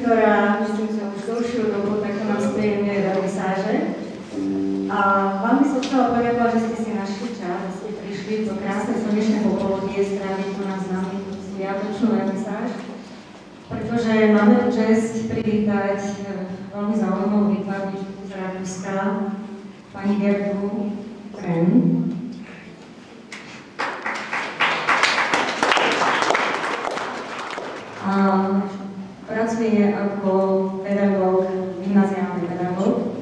Ktorá, myslím, že už dlhšiu dobu takto nám spríjemňuje vernisáže. A vám by som chcela poďakovať, že ste si našli čas, že ste prišli do krásne slnečné popoludie stráviť tu nás s nami sviatočnú vernisáž, pretože máme česť privítať veľmi zaujímavú výtvarničku z Rakúska, pani Gerdu Kren. Pracuje ako pedagóg, gymnaziálny pedagóg.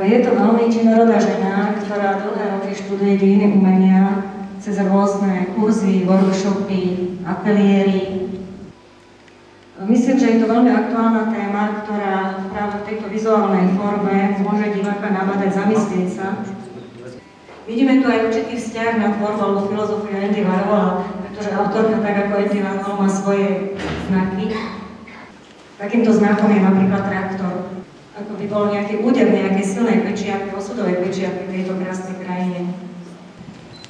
Je to veľmi činorodá žena, ktorá dlhé roky študuje dejiny umenia cez rôzne kurzy, workshopy, ateliéry. Myslím, že je to veľmi aktuálna téma, ktorá práve v tejto vizuálnej forme môže diváka nabádať zamyslieť sa. Vidíme tu aj určitý vzťah na tvorbu alebo filozofiu Andy Warhola, pretože autorka, tak ako Andy Warhol, má svoje znaky. Takýmto znakom je napríklad traktor. Ako by bol nejaký úder nejakej silnej pečiatky, osudovej pečiatky v tejto krásnej krajine.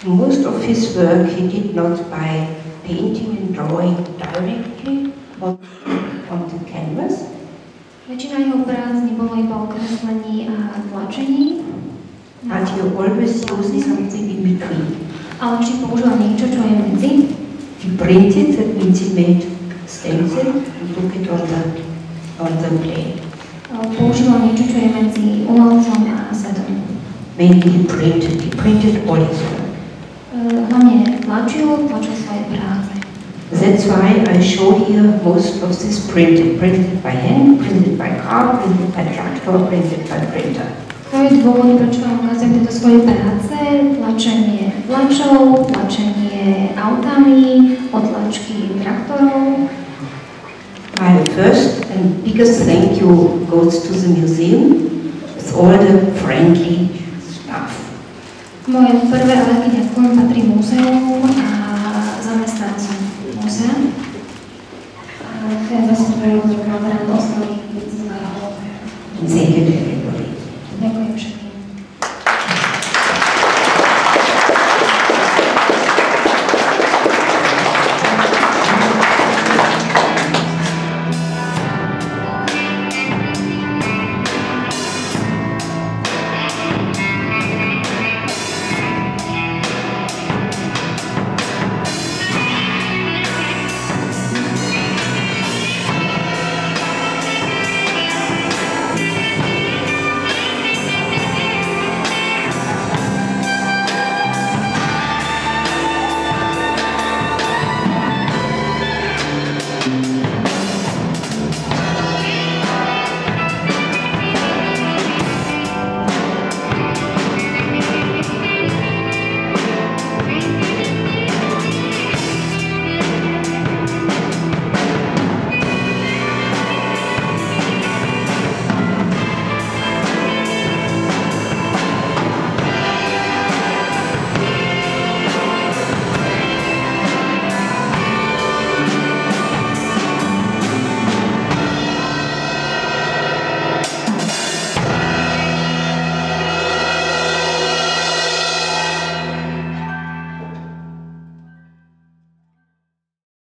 Most of his work he did not by painting and drawing directly, but on the canvas. Väčšina jeho prác nebolo iba o kreslení a tlačení. But he always used something in between. Ale vždy používal niečo, čo je medzi. He printed, that means he made stencil and took it on the plane. Používal niečo, čo je medzi umelcom a svetom. Mainly he printed all his work. Hlavne tlačil svoje práce. That's why I show here most of this printed by hand, printed by car, printed by tractor, printed by printer. To je dôvod, prečo vám ukazujem tieto svoje práce, tlačenie tlačov, tlačenie autami, otlačky traktorov. My first and biggest thank you goes to the museum with all the friendly staff. Moje prvé a veľké ďakujem patrí múzeum a zamestnancom múzea. Chcem vás povedať, že kamarát ostali. Thank you.